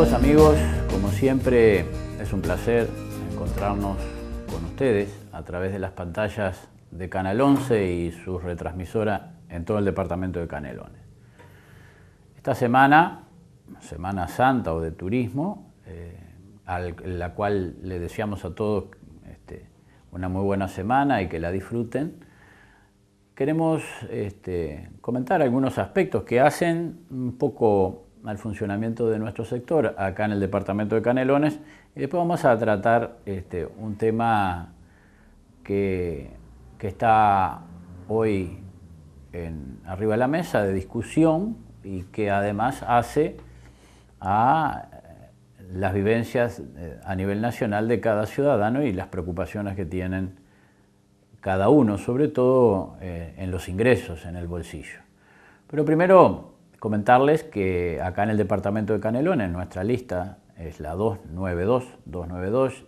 Estimados amigos, como siempre es un placer encontrarnos con ustedes a través de las pantallas de Canal 11 y su retransmisora en todo el departamento de Canelones. Esta semana, Semana Santa o de turismo, a la cual le deseamos a todos una muy buena semana y que la disfruten, queremos comentar algunos aspectos que hacen un poco al funcionamiento de nuestro sector acá en el departamento de Canelones, y después vamos a tratar un tema que está hoy arriba de la mesa de discusión y que además hace a las vivencias a nivel nacional de cada ciudadano y las preocupaciones que tienen cada uno, sobre todo en los ingresos, en el bolsillo. Pero primero comentarles que acá en el departamento de Canelones nuestra lista es la 292,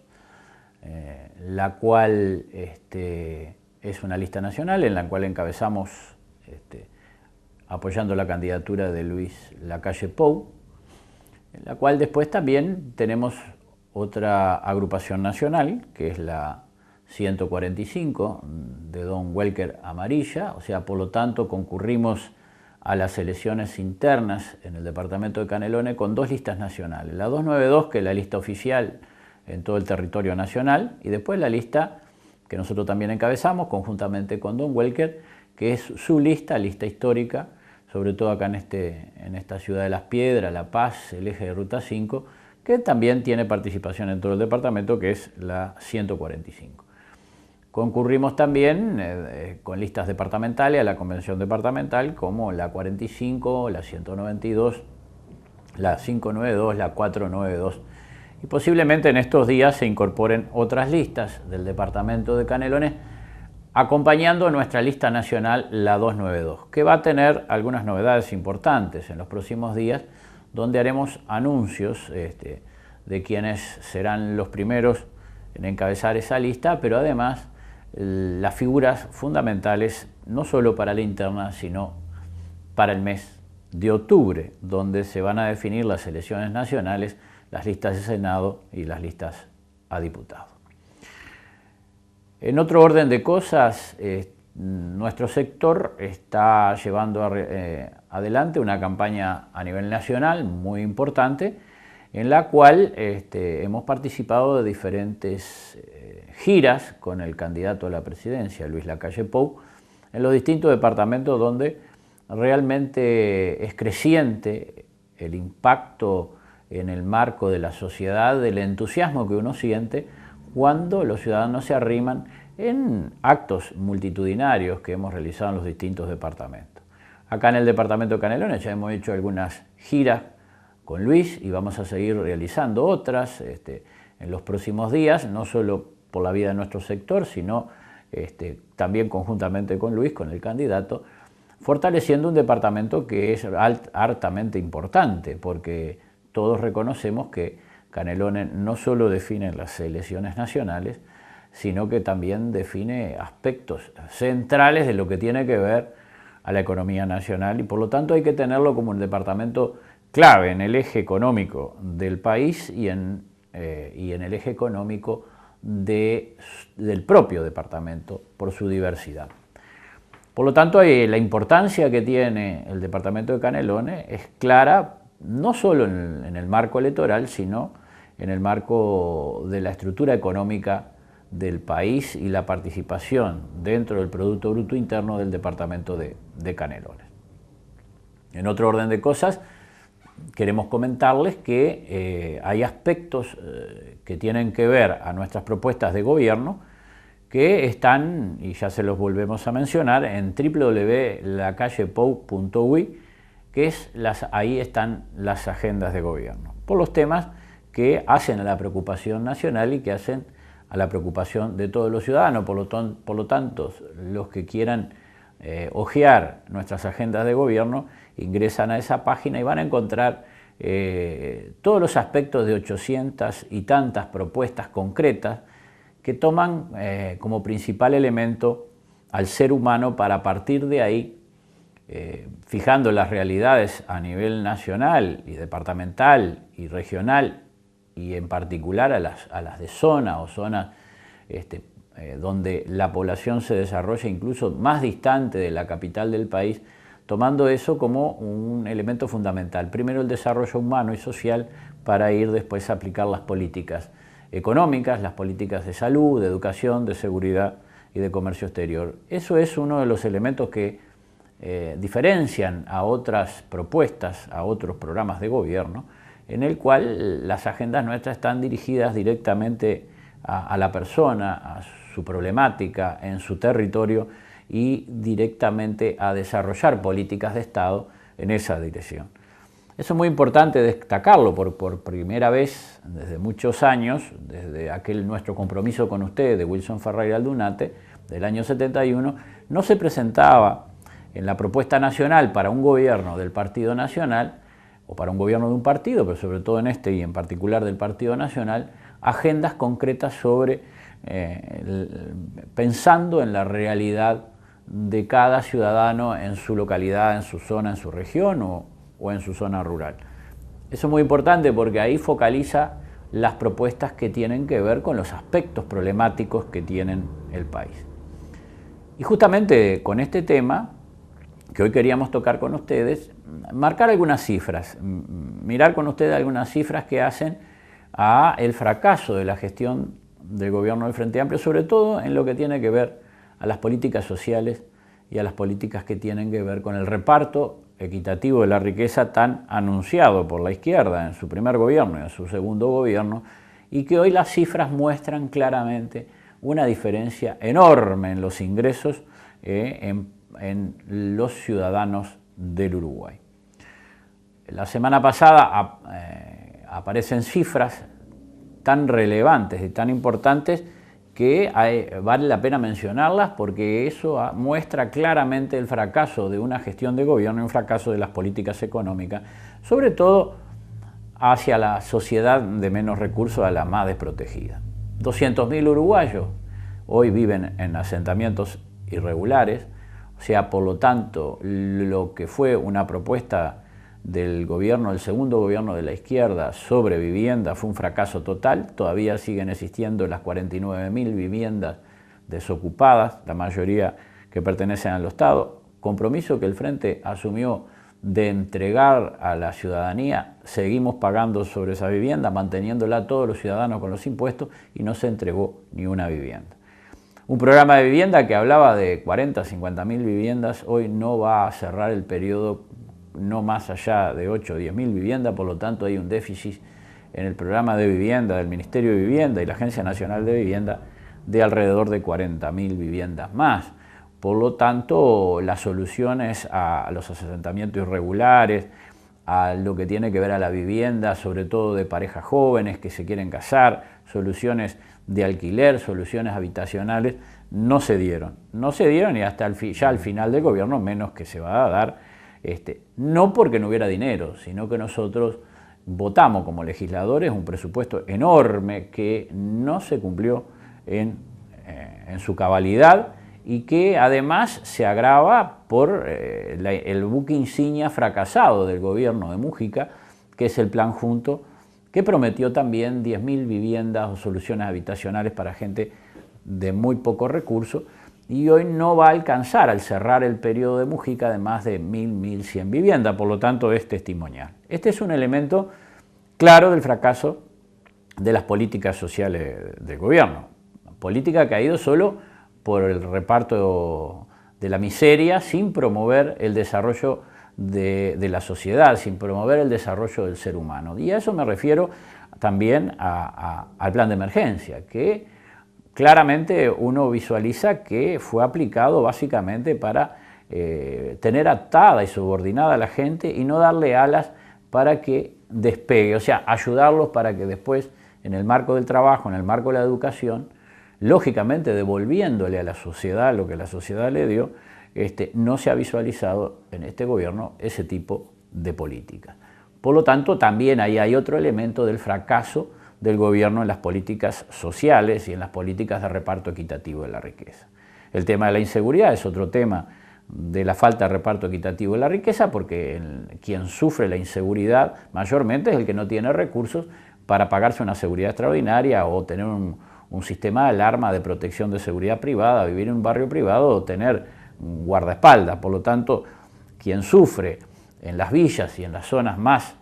la cual es una lista nacional en la cual encabezamos apoyando la candidatura de Luis Lacalle Pou, en la cual después también tenemos otra agrupación nacional, que es la 145 de don Welker Amarilla, o sea, por lo tanto concurrimos a las elecciones internas en el departamento de Canelones con dos listas nacionales. La 292, que es la lista oficial en todo el territorio nacional, y después la lista que nosotros también encabezamos conjuntamente con don Welker, que es su lista histórica, sobre todo acá en esta ciudad de Las Piedras, La Paz, el eje de Ruta 5, que también tiene participación en todo el departamento, que es la 145. Concurrimos también con listas departamentales a la convención departamental, como la 45, la 192, la 592, la 492. Y posiblemente en estos días se incorporen otras listas del departamento de Canelones, acompañando nuestra lista nacional, la 292, que va a tener algunas novedades importantes en los próximos días, donde haremos anuncios de quienes serán los primeros en encabezar esa lista, pero además las figuras fundamentales no solo para la interna, sino para el mes de octubre, donde se van a definir las elecciones nacionales, las listas de Senado y las listas a diputados. En otro orden de cosas, nuestro sector está llevando adelante una campaña a nivel nacional muy importante, en la cual hemos participado de diferentes giras con el candidato a la presidencia, Luis Lacalle Pou, en los distintos departamentos donde realmente es creciente el impacto en el marco de la sociedad, del entusiasmo que uno siente cuando los ciudadanos se arriman en actos multitudinarios que hemos realizado en los distintos departamentos. Acá en el departamento de Canelones ya hemos hecho algunas giras con Luis y vamos a seguir realizando otras en los próximos días, no solo por la vida de nuestro sector, sino también conjuntamente con Luis, con el candidato, fortaleciendo un departamento que es altamente importante, porque todos reconocemos que Canelones no solo define las elecciones nacionales, sino que también define aspectos centrales de lo que tiene que ver a la economía nacional, y por lo tanto hay que tenerlo como un departamento clave en el eje económico del país y en el eje económico del propio departamento por su diversidad. Por lo tanto, la importancia que tiene el departamento de Canelones es clara, no solo en el marco electoral, sino en el marco de la estructura económica del país y la participación dentro del Producto Bruto Interno del departamento de Canelones. En otro orden de cosas, queremos comentarles que hay aspectos que tienen que ver a nuestras propuestas de gobierno que están, y ya se los volvemos a mencionar, en www.lacallepou.uy, que ahí están las agendas de gobierno, por los temas que hacen a la preocupación nacional y que hacen a la preocupación de todos los ciudadanos. Por lo tanto, los que quieran hojear nuestras agendas de gobierno, ingresan a esa página y van a encontrar todos los aspectos de 800 y tantas propuestas concretas que toman como principal elemento al ser humano para, a partir de ahí, fijando las realidades a nivel nacional y departamental y regional, y en particular a las de zona o zonas donde la población se desarrolla incluso más distante de la capital del país, tomando eso como un elemento fundamental. Primero el desarrollo humano y social para ir después a aplicar las políticas económicas, las políticas de salud, de educación, de seguridad y de comercio exterior. Eso es uno de los elementos que diferencian a otras propuestas, a otros programas de gobierno, en el cual las agendas nuestras están dirigidas directamente a la persona, a su problemática, en su territorio, y directamente a desarrollar políticas de Estado en esa dirección. Eso es muy importante destacarlo, por primera vez desde muchos años, desde aquel nuestro compromiso con usted de Wilson Ferreira Aldunate, del año 71, no se presentaba en la propuesta nacional para un gobierno del Partido Nacional, o para un gobierno de un partido, pero sobre todo en este y en particular del Partido Nacional, agendas concretas sobre, pensando en la realidad de cada ciudadano en su localidad, en su zona, en su región o en su zona rural. Eso es muy importante porque ahí focaliza las propuestas que tienen que ver con los aspectos problemáticos que tienen el país. Y justamente con este tema, que hoy queríamos tocar con ustedes, marcar algunas cifras, mirar con ustedes algunas cifras que hacen a el fracaso de la gestión del gobierno del Frente Amplio, sobre todo en lo que tiene que ver a las políticas sociales y a las políticas que tienen que ver con el reparto equitativo de la riqueza tan anunciado por la izquierda en su primer gobierno y en su segundo gobierno, y que hoy las cifras muestran claramente una diferencia enorme en los ingresos en los ciudadanos del Uruguay. La semana pasada aparecen cifras tan relevantes y tan importantes que vale la pena mencionarlas porque eso muestra claramente el fracaso de una gestión de gobierno y un fracaso de las políticas económicas, sobre todo hacia la sociedad de menos recursos, a la más desprotegida. 200.000 uruguayos hoy viven en asentamientos irregulares, o sea, por lo tanto, lo que fue una propuesta del gobierno, el segundo gobierno de la izquierda sobre vivienda fue un fracaso total. Todavía siguen existiendo las 49.000 viviendas desocupadas, la mayoría que pertenecen al Estado. Compromiso que el Frente asumió de entregar a la ciudadanía, seguimos pagando sobre esa vivienda, manteniéndola todos los ciudadanos con los impuestos, y no se entregó ni una vivienda. Un programa de vivienda que hablaba de 40, 50.000 viviendas, hoy no va a cerrar el periodo no más allá de 8 o 10.000 viviendas, por lo tanto hay un déficit en el programa de vivienda del Ministerio de Vivienda y la Agencia Nacional de Vivienda de alrededor de 40.000 viviendas más. Por lo tanto, las soluciones a los asentamientos irregulares, a lo que tiene que ver a la vivienda, sobre todo de parejas jóvenes que se quieren casar, soluciones de alquiler, soluciones habitacionales, no se dieron. No se dieron y hasta ya al final del gobierno menos que se va a dar. No porque no hubiera dinero, sino que nosotros votamos como legisladores un presupuesto enorme que no se cumplió en su cabalidad y que además se agrava por el buque insignia fracasado del gobierno de Mujica, que es el Plan Junto, que prometió también 10.000 viviendas o soluciones habitacionales para gente de muy pocos recursos, y hoy no va a alcanzar al cerrar el periodo de Mujica de más de 1.100 viviendas, por lo tanto es testimonial. Este es un elemento claro del fracaso de las políticas sociales del gobierno, política que ha ido solo por el reparto de la miseria sin promover el desarrollo de la sociedad, sin promover el desarrollo del ser humano. Y a eso me refiero también al plan de emergencia, que claramente uno visualiza que fue aplicado básicamente para tener atada y subordinada a la gente y no darle alas para que despegue, o sea, ayudarlos para que después, en el marco del trabajo, en el marco de la educación, lógicamente devolviéndole a la sociedad lo que la sociedad le dio, no se ha visualizado en este gobierno ese tipo de políticas. Por lo tanto, también ahí hay otro elemento del fracaso del gobierno en las políticas sociales y en las políticas de reparto equitativo de la riqueza. El tema de la inseguridad es otro tema de la falta de reparto equitativo de la riqueza, porque quien sufre la inseguridad mayormente es el que no tiene recursos para pagarse una seguridad extraordinaria o tener un sistema de alarma de protección de seguridad privada, vivir en un barrio privado o tener un guardaespaldas. Por lo tanto, quien sufre en las villas y en las zonas más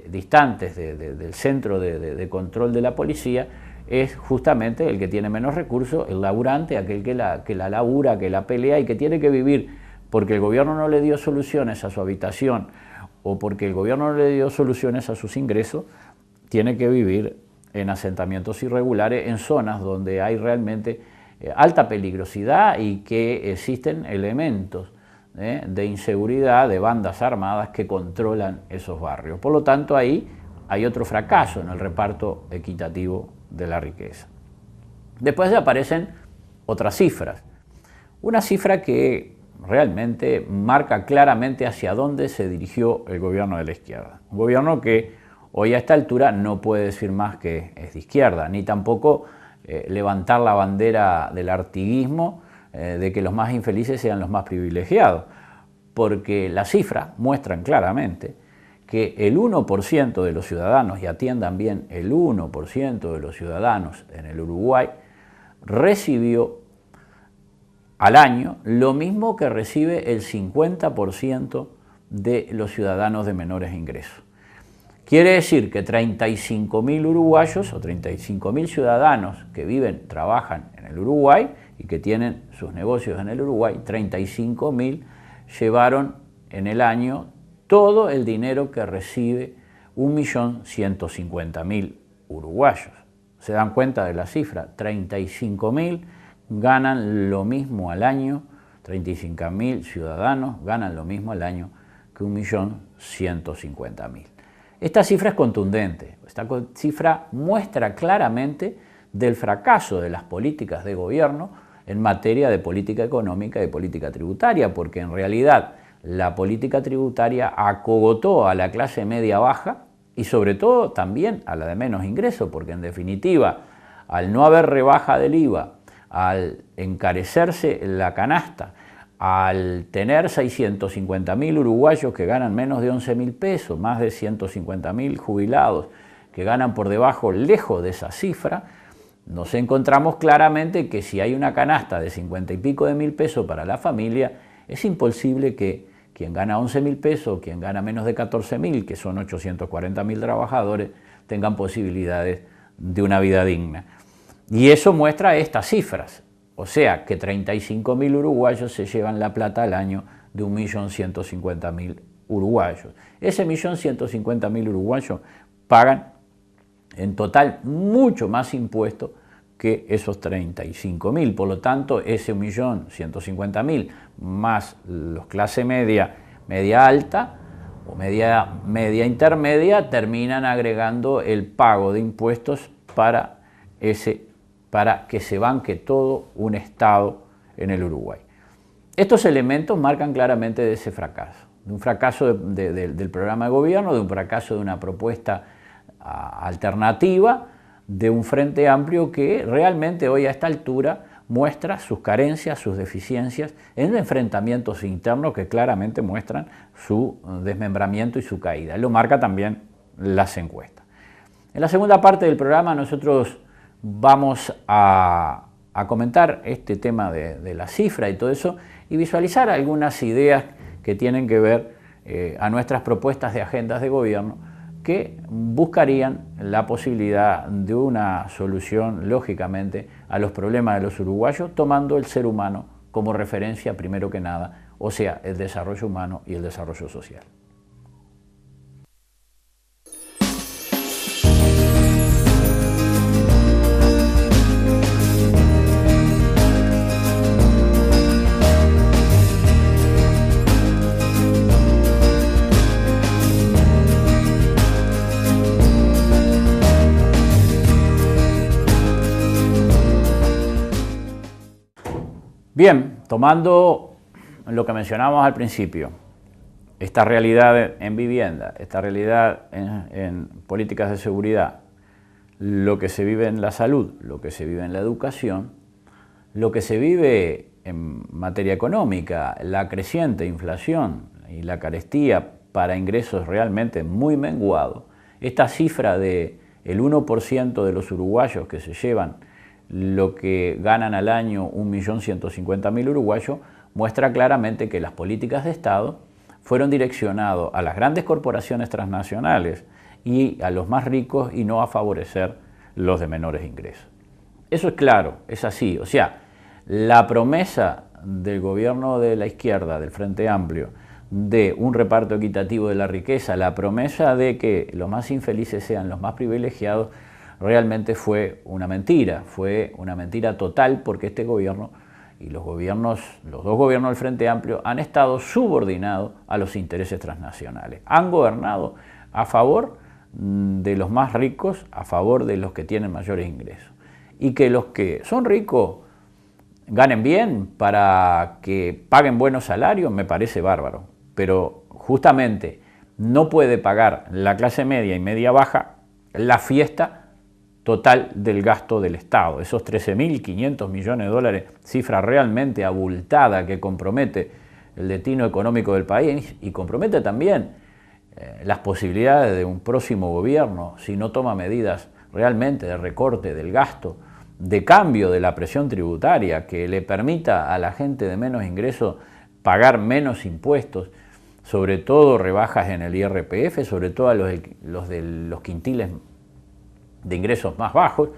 distantes del centro de control de la policía es justamente el que tiene menos recursos, el laburante, aquel que la labura, que la pelea y que tiene que vivir porque el gobierno no le dio soluciones a su habitación o porque el gobierno no le dio soluciones a sus ingresos, tiene que vivir en asentamientos irregulares, en zonas donde hay realmente alta peligrosidad y que existen elementos de inseguridad, de bandas armadas que controlan esos barrios. Por lo tanto, ahí hay otro fracaso en el reparto equitativo de la riqueza. Después aparecen otras cifras. Una cifra que realmente marca claramente hacia dónde se dirigió el gobierno de la izquierda. Un gobierno que hoy a esta altura no puede decir más que es de izquierda, ni tampoco levantar la bandera del artiguismo de que los más infelices sean los más privilegiados, porque las cifras muestran claramente que el 1% de los ciudadanos, y atiendan bien, el 1% de los ciudadanos en el Uruguay recibió al año lo mismo que recibe el 50% de los ciudadanos de menores ingresos. Quiere decir que 35.000 uruguayos o 35.000 ciudadanos que viven, trabajan en el Uruguay y que tienen sus negocios en el Uruguay, 35.000 llevaron en el año todo el dinero que recibe 1.150.000 uruguayos. ¿Se dan cuenta de la cifra? 35.000 ganan lo mismo al año, 35.000 ciudadanos ganan lo mismo al año que 1.150.000. Esta cifra es contundente, esta cifra muestra claramente del fracaso de las políticas de gobierno en materia de política económica y política tributaria, porque en realidad la política tributaria acogotó a la clase media-baja y sobre todo también a la de menos ingresos, porque en definitiva, al no haber rebaja del IVA, al encarecerse la canasta, al tener 650.000 uruguayos que ganan menos de 11.000 pesos, más de 150.000 jubilados que ganan por debajo, lejos de esa cifra, nos encontramos claramente que si hay una canasta de 50 y pico de mil pesos para la familia, es imposible que quien gana 11.000 pesos, quien gana menos de 14.000, que son 840.000 trabajadores, tengan posibilidades de una vida digna. Y eso muestra estas cifras, o sea que 35.000 uruguayos se llevan la plata al año de 1.150.000 uruguayos. Ese 1.150.000 uruguayos pagan en total mucho más impuestos que esos 35.000, por lo tanto ese 1.150.000 más los clase media, media alta o media intermedia terminan agregando el pago de impuestos para que se banque todo un Estado en el Uruguay. Estos elementos marcan claramente de ese fracaso, de un fracaso del programa de gobierno, de un fracaso de una propuesta alternativa, de un frente amplio que realmente hoy a esta altura muestra sus carencias, sus deficiencias en enfrentamientos internos que claramente muestran su desmembramiento y su caída. Lo marca también las encuestas. En la segunda parte del programa nosotros vamos a comentar este tema de la cifra y todo eso y visualizar algunas ideas que tienen que ver a nuestras propuestas de agendas de gobierno que buscarían la posibilidad de una solución, lógicamente, a los problemas de los uruguayos, tomando el ser humano como referencia primero que nada, o sea, el desarrollo humano y el desarrollo social. Bien, tomando lo que mencionamos al principio, esta realidad en vivienda, esta realidad en políticas de seguridad, lo que se vive en la salud, lo que se vive en la educación, lo que se vive en materia económica, la creciente inflación y la carestía para ingresos realmente muy menguados, esta cifra de el 1% de los uruguayos que se llevan lo que ganan al año 1.150.000 uruguayos, muestra claramente que las políticas de Estado fueron direccionadas a las grandes corporaciones transnacionales y a los más ricos y no a favorecer los de menores ingresos. Eso es claro, es así. O sea, la promesa del gobierno de la izquierda, del Frente Amplio, de un reparto equitativo de la riqueza, la promesa de que los más infelices sean los más privilegiados, realmente fue una mentira total, porque este gobierno y los dos gobiernos del Frente Amplio han estado subordinados a los intereses transnacionales. Han gobernado a favor de los más ricos, a favor de los que tienen mayores ingresos. Y que los que son ricos ganen bien para que paguen buenos salarios, me parece bárbaro. Pero justamente no puede pagar la clase media y media baja la fiesta total del gasto del Estado. Esos 13.500 millones de dólares, cifra realmente abultada que compromete el destino económico del país y compromete también las posibilidades de un próximo gobierno si no toma medidas realmente de recorte del gasto, de cambio de la presión tributaria que le permita a la gente de menos ingresos pagar menos impuestos, sobre todo rebajas en el IRPF, sobre todo a los de los quintiles de ingresos más bajos,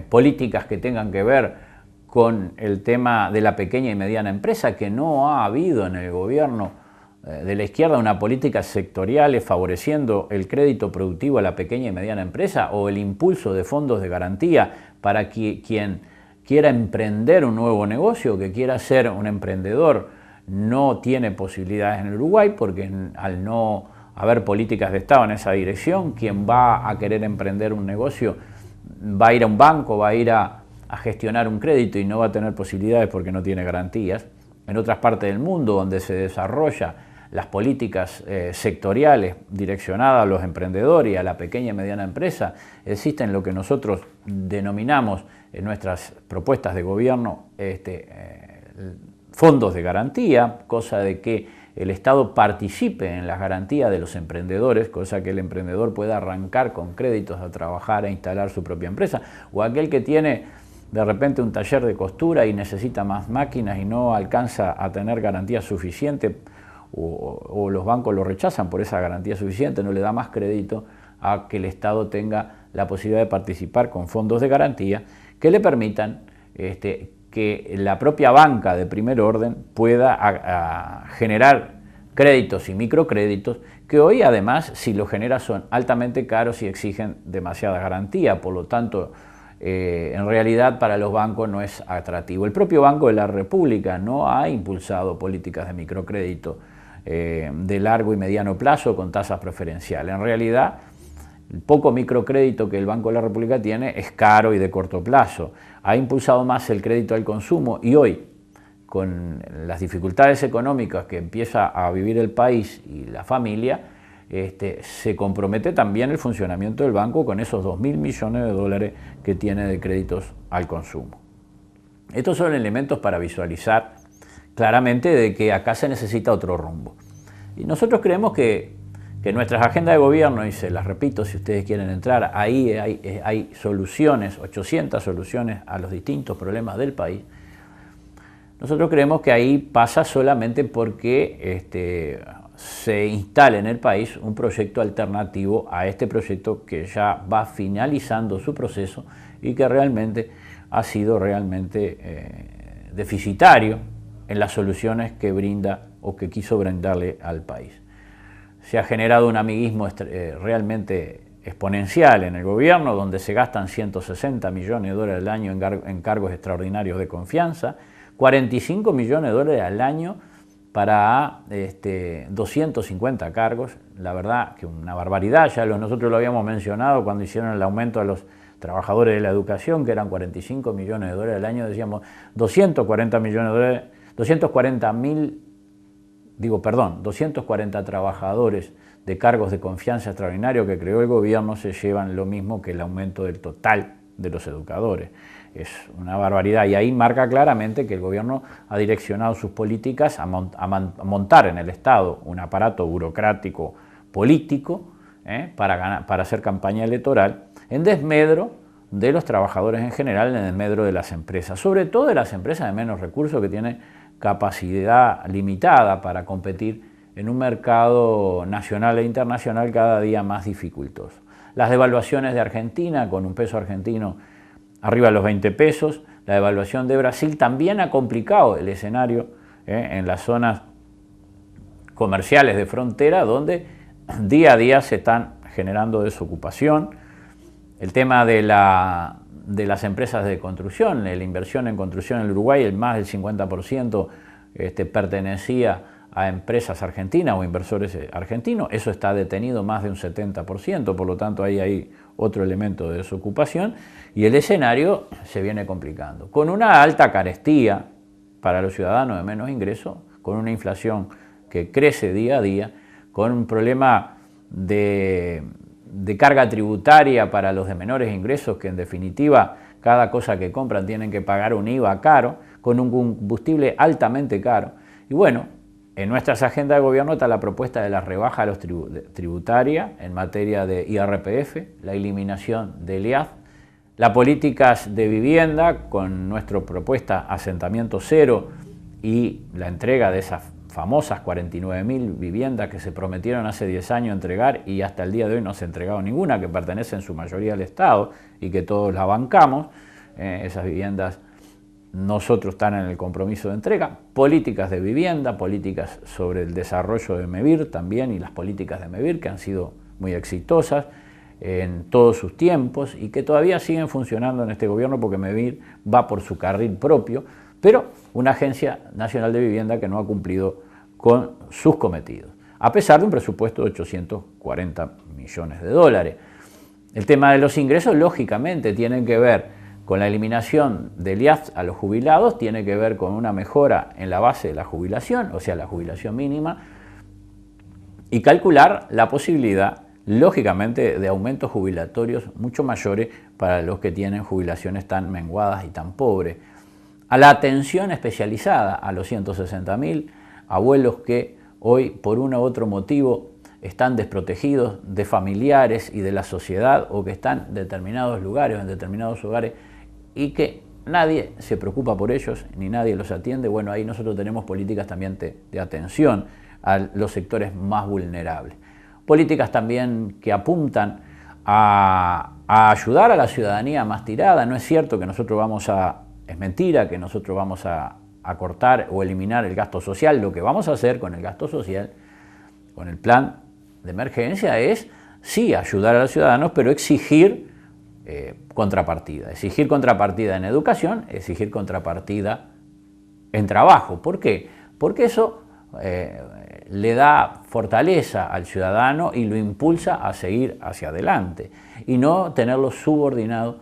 políticas que tengan que ver con el tema de la pequeña y mediana empresa, que no ha habido en el gobierno de la izquierda una política sectorial favoreciendo el crédito productivo a la pequeña y mediana empresa o el impulso de fondos de garantía para quien quiera emprender un nuevo negocio, que quiera ser un emprendedor, no tiene posibilidades en el Uruguay porque al no haber políticas de Estado en esa dirección, quien va a querer emprender un negocio va a ir a un banco, va a ir a gestionar un crédito y no va a tener posibilidades porque no tiene garantías. En otras partes del mundo donde se desarrolla las políticas sectoriales direccionadas a los emprendedores y a la pequeña y mediana empresa, existen lo que nosotros denominamos en nuestras propuestas de gobierno fondos de garantía, cosa de que el Estado participe en las garantías de los emprendedores, cosa que el emprendedor pueda arrancar con créditos a trabajar e instalar su propia empresa, o aquel que tiene de repente un taller de costura y necesita más máquinas y no alcanza a tener garantía suficiente, o los bancos lo rechazan por esa garantía suficiente, no le da más crédito a que el Estado tenga la posibilidad de participar con fondos de garantía que le permitan que la propia banca de primer orden pueda generar créditos y microcréditos que hoy además si los genera son altamente caros y exigen demasiada garantía, por lo tanto en realidad para los bancos no es atractivo. El propio Banco de la República no ha impulsado políticas de microcrédito de largo y mediano plazo con tasas preferenciales. En realidad el poco microcrédito que el Banco de la República tiene es caro y de corto plazo. Ha impulsado más el crédito al consumo y hoy, con las dificultades económicas que empieza a vivir el país y la familia, se compromete también el funcionamiento del banco con esos 2.000 millones de dólares que tiene de créditos al consumo. Estos son elementos para visualizar claramente de que acá se necesita otro rumbo. Y nosotros creemos que nuestras agendas de gobierno, y se las repito si ustedes quieren entrar, ahí hay soluciones, 800 soluciones a los distintos problemas del país. Nosotros creemos que ahí pasa solamente porque se instale en el país un proyecto alternativo a este proyecto que ya va finalizando su proceso y que realmente ha sido deficitario en las soluciones que brinda o que quiso brindarle al país. Se ha generado un amiguismo realmente exponencial en el gobierno, donde se gastan 160 millones de dólares al año en cargos extraordinarios de confianza, 45 millones de dólares al año para 250 cargos. La verdad que una barbaridad, ya nosotros lo habíamos mencionado cuando hicieron el aumento a los trabajadores de la educación, que eran 45 millones de dólares al año, decíamos 240 millones de dólares, 240 trabajadores de cargos de confianza extraordinario que creó el gobierno se llevan lo mismo que el aumento del total de los educadores. es una barbaridad, y ahí marca claramente que el gobierno ha direccionado sus políticas a montar en el Estado un aparato burocrático político para hacer campaña electoral en desmedro de los trabajadores en general, en desmedro de las empresas, sobre todo de las empresas de menos recursos que tienen capacidad limitada para competir en un mercado nacional e internacional cada día más dificultoso. Las devaluaciones de Argentina, con un peso argentino arriba de los 20 pesos, la devaluación de Brasil también ha complicado el escenario en las zonas comerciales de frontera, donde día a día se están generando desocupación. El tema de las empresas de construcción, la inversión en construcción en el Uruguay, más del 50% pertenecía a empresas argentinas o inversores argentinos, eso está detenido más de un 70%, por lo tanto ahí hay otro elemento de desocupación, y el escenario se viene complicando, con una alta carestía para los ciudadanos de menos ingresos, con una inflación que crece día a día, con un problema de carga tributaria para los de menores ingresos, que en definitiva cada cosa que compran tienen que pagar un IVA caro, con un combustible altamente caro. Y bueno, en nuestras agendas de gobierno está la propuesta de la rebaja de los tributaria en materia de IRPF, la eliminación del IAF, las políticas de vivienda con nuestra propuesta asentamiento cero y la entrega de esas famosas 49.000 viviendas que se prometieron hace 10 años entregar y hasta el día de hoy no se ha entregado ninguna, que pertenece en su mayoría al Estado y que todos la bancamos. Esas viviendas nosotros están en el compromiso de entrega, políticas de vivienda, políticas sobre el desarrollo de MEVIR también, y las políticas de MEVIR que han sido muy exitosas en todos sus tiempos y que todavía siguen funcionando en este gobierno porque MEVIR va por su carril propio, pero una agencia nacional de vivienda que no ha cumplido con sus cometidos, a pesar de un presupuesto de 840 millones de dólares. El tema de los ingresos, lógicamente, tienen que ver con la eliminación del IAF a los jubilados, tiene que ver con una mejora en la base de la jubilación, o sea, la jubilación mínima, y calcular la posibilidad, lógicamente, de aumentos jubilatorios mucho mayores para los que tienen jubilaciones tan menguadas y tan pobres. A la atención especializada a los 160.000 abuelos que hoy, por uno u otro motivo, están desprotegidos de familiares y de la sociedad, o que están en determinados lugares, en determinados hogares, y que nadie se preocupa por ellos, ni nadie los atiende. Bueno, ahí nosotros tenemos políticas también de atención a los sectores más vulnerables. Políticas también que apuntan a ayudar a la ciudadanía más tirada. No es cierto que nosotros es mentira que nosotros vamos a cortar o eliminar el gasto social. Lo que vamos a hacer con el gasto social, con el plan de emergencia, es sí ayudar a los ciudadanos, pero exigir contrapartida. Exigir contrapartida en educación, exigir contrapartida en trabajo. ¿Por qué? Porque eso le da fortaleza al ciudadano y lo impulsa a seguir hacia adelante y no tenerlo subordinado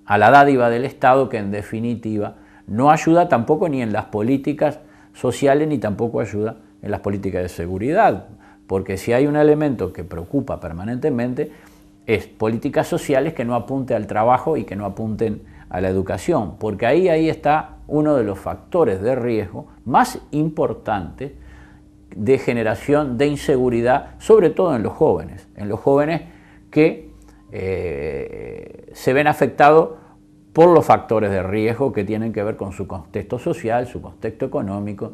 a la dádiva del Estado, que en definitiva no ayuda tampoco ni en las políticas sociales ni tampoco ayuda en las políticas de seguridad, porque si hay un elemento que preocupa permanentemente es políticas sociales que no apunten al trabajo y que no apunten a la educación, porque ahí está uno de los factores de riesgo más importantes de generación de inseguridad, sobre todo en los jóvenes que se ven afectados por los factores de riesgo que tienen que ver con su contexto social, su contexto económico,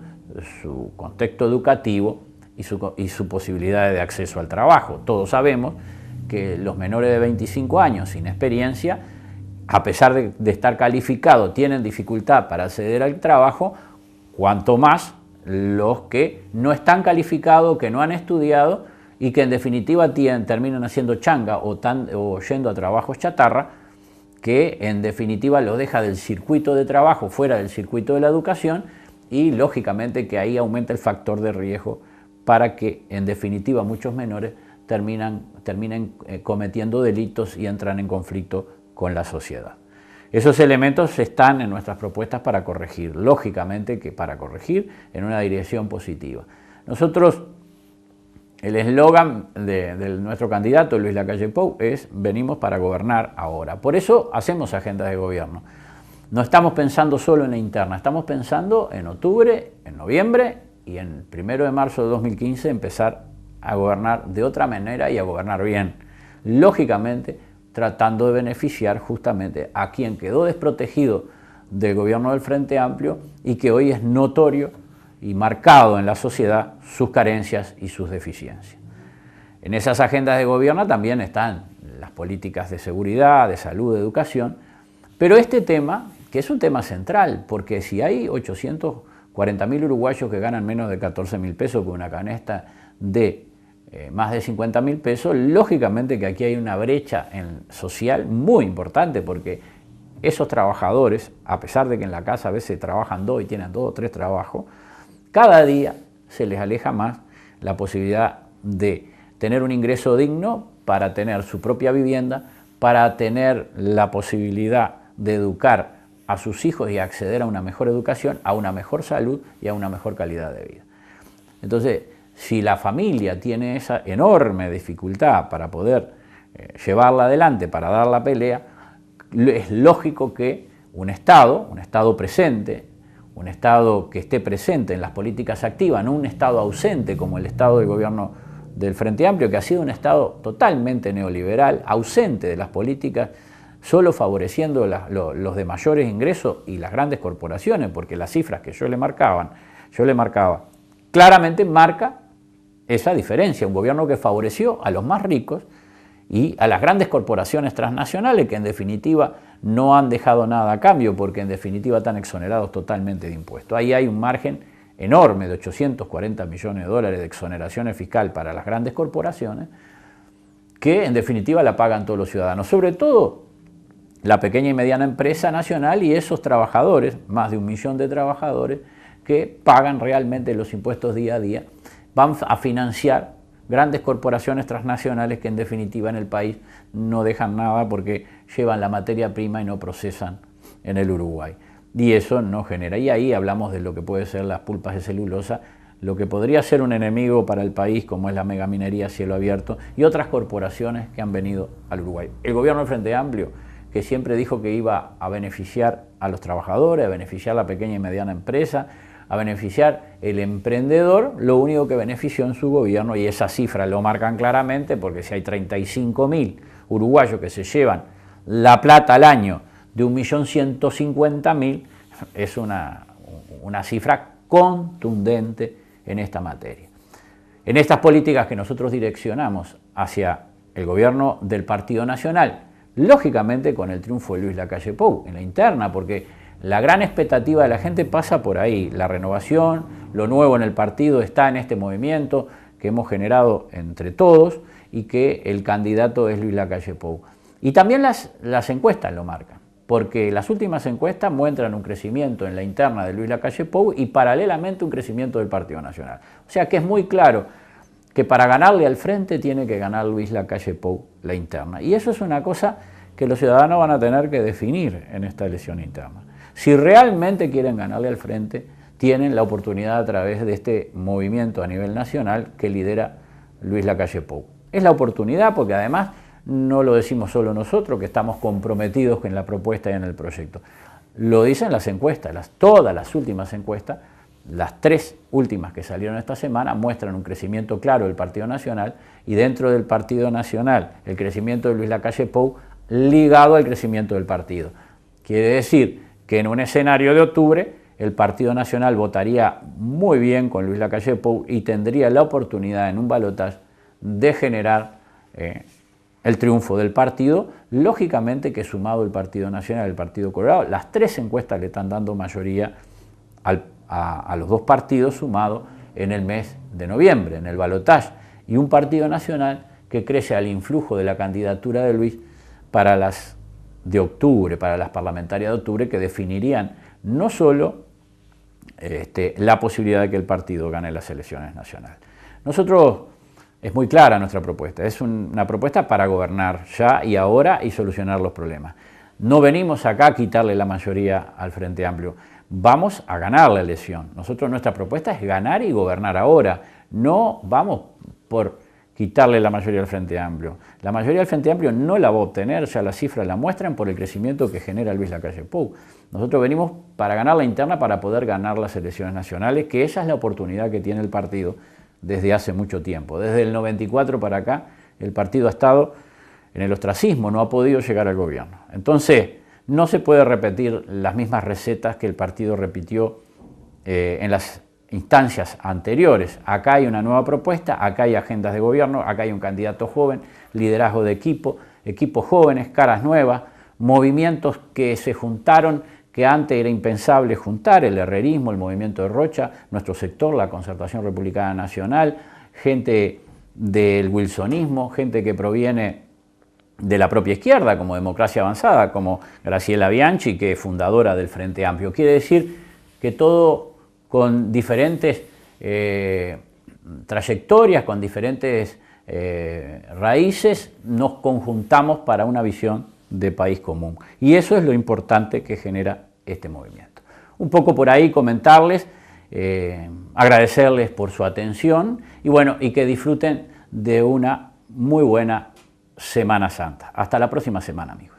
su contexto educativo y su posibilidad de acceso al trabajo. Todos sabemos que los menores de 25 años sin experiencia, a pesar de estar calificados, tienen dificultad para acceder al trabajo, cuanto más los que no están calificados, que no han estudiado y que en definitiva terminan haciendo changa o yendo a trabajos chatarra, que en definitiva los deja del circuito de trabajo, fuera del circuito de la educación, y lógicamente que ahí aumenta el factor de riesgo para que en definitiva muchos menores terminen cometiendo delitos y entran en conflicto con la sociedad. Esos elementos están en nuestras propuestas para corregir, lógicamente que para corregir en una dirección positiva. Nosotros, el eslogan de nuestro candidato Luis Lacalle Pou es: venimos para gobernar ahora. Por eso hacemos agendas de gobierno. no estamos pensando solo en la interna, estamos pensando en octubre, en noviembre y en el 1 de marzo de 2015 empezar a gobernar de otra manera y a gobernar bien. Lógicamente, tratando de beneficiar justamente a quien quedó desprotegido del gobierno del Frente Amplio y que hoy es notorio y marcado en la sociedad sus carencias y sus deficiencias. En esas agendas de gobierno también están las políticas de seguridad, de salud, de educación, pero este tema, que es un tema central, porque si hay 840.000 uruguayos que ganan menos de 14.000 pesos con una canasta de más de 50.000 pesos, lógicamente que aquí hay una brecha social muy importante, porque esos trabajadores, a pesar de que en la casa a veces trabajan 2 y tienen 2 o 3 trabajos, cada día se les aleja más la posibilidad de tener un ingreso digno para tener su propia vivienda, para tener la posibilidad de educar a sus hijos y acceder a una mejor educación, a una mejor salud y a una mejor calidad de vida. Entonces, si la familia tiene esa enorme dificultad para poder llevarla adelante, para dar la pelea, es lógico que un Estado presente, un Estado que esté presente en las políticas activas, no un Estado ausente como el Estado del gobierno del Frente Amplio, que ha sido un Estado totalmente neoliberal, ausente de las políticas, solo favoreciendo los de mayores ingresos y las grandes corporaciones, porque las cifras que yo le marcaba, claramente marca esa diferencia, un gobierno que favoreció a los más ricos y a las grandes corporaciones transnacionales, que en definitiva no han dejado nada a cambio, porque en definitiva están exonerados totalmente de impuestos. Ahí hay un margen enorme de 840 millones de dólares de exoneraciones fiscal para las grandes corporaciones, que en definitiva la pagan todos los ciudadanos, sobre todo la pequeña y mediana empresa nacional y esos trabajadores, más de 1 millón de trabajadores, que pagan realmente los impuestos día a día, van a financiar grandes corporaciones transnacionales que en definitiva en el país no dejan nada porque llevan la materia prima y no procesan en el Uruguay. Y eso no genera. Y ahí hablamos de lo que puede ser las pulpas de celulosa, lo que podría ser un enemigo para el país, como es la megaminería a cielo abierto y otras corporaciones que han venido al Uruguay. El gobierno del Frente Amplio, que siempre dijo que iba a beneficiar a los trabajadores, a beneficiar a la pequeña y mediana empresa, a beneficiar el emprendedor, lo único que benefició en su gobierno, y esas cifras lo marcan claramente, porque si hay 35.000 uruguayos que se llevan la plata al año de 1.150.000, es una cifra contundente en esta materia. En estas políticas que nosotros direccionamos hacia el gobierno del Partido Nacional, lógicamente con el triunfo de Luis Lacalle Pou en la interna, porque la gran expectativa de la gente pasa por ahí, la renovación, lo nuevo en el partido está en este movimiento que hemos generado entre todos y que el candidato es Luis Lacalle Pou. Y también las encuestas lo marcan, porque las últimas encuestas muestran un crecimiento en la interna de Luis Lacalle Pou y paralelamente un crecimiento del Partido Nacional. O sea que es muy claro que para ganarle al frente tiene que ganar Luis Lacalle Pou la interna. Y eso es una cosa que los ciudadanos van a tener que definir en esta elección interna. Si realmente quieren ganarle al frente, tienen la oportunidad a través de este movimiento a nivel nacional que lidera Luis Lacalle Pou. Es la oportunidad porque además no lo decimos solo nosotros, que estamos comprometidos con la propuesta y en el proyecto. Lo dicen las encuestas, todas las últimas encuestas, las 3 últimas que salieron esta semana, muestran un crecimiento claro del Partido Nacional y dentro del Partido Nacional el crecimiento de Luis Lacalle Pou ligado al crecimiento del partido. Quiere decir que en un escenario de octubre el Partido Nacional votaría muy bien con Luis Lacalle Pou y tendría la oportunidad en un balotaje de generar el triunfo del partido, lógicamente que sumado el Partido Nacional y el Partido Colorado, las 3 encuestas le están dando mayoría a los 2 partidos sumados en el mes de noviembre, en el balotaje, y un Partido Nacional que crece al influjo de la candidatura de Luis para las de octubre, para las parlamentarias de octubre, que definirían no solo la posibilidad de que el partido gane las elecciones nacionales. Nosotros, es muy clara nuestra propuesta, es una propuesta para gobernar ya y ahora y solucionar los problemas. No venimos acá a quitarle la mayoría al Frente Amplio, vamos a ganar la elección. Nuestra propuesta es ganar y gobernar ahora, no vamos por quitarle la mayoría al Frente Amplio. La mayoría del Frente Amplio no la va a obtener, ya las cifras la muestran por el crecimiento que genera Luis Lacalle Pou. Nosotros venimos para ganar la interna para poder ganar las elecciones nacionales, que esa es la oportunidad que tiene el partido desde hace mucho tiempo. Desde el 94 para acá, el partido ha estado en el ostracismo, no ha podido llegar al gobierno. Entonces, no se puede repetir las mismas recetas que el partido repitió en las instancias anteriores. Acá hay una nueva propuesta, acá hay agendas de gobierno, acá hay un candidato joven, liderazgo de equipo, equipos jóvenes, caras nuevas, movimientos que se juntaron, que antes era impensable juntar, el herrerismo, el movimiento de Rocha, nuestro sector, la Concertación Republicana Nacional, gente del wilsonismo, gente que proviene de la propia izquierda, como Democracia Avanzada, como Graciela Bianchi, que es fundadora del Frente Amplio. Quiere decir que todo con diferentes trayectorias, con diferentes raíces, nos conjuntamos para una visión de país común. Y eso es lo importante que genera este movimiento. Un poco por ahí comentarles, agradecerles por su atención y bueno, y que disfruten de una muy buena Semana Santa. Hasta la próxima semana, amigos.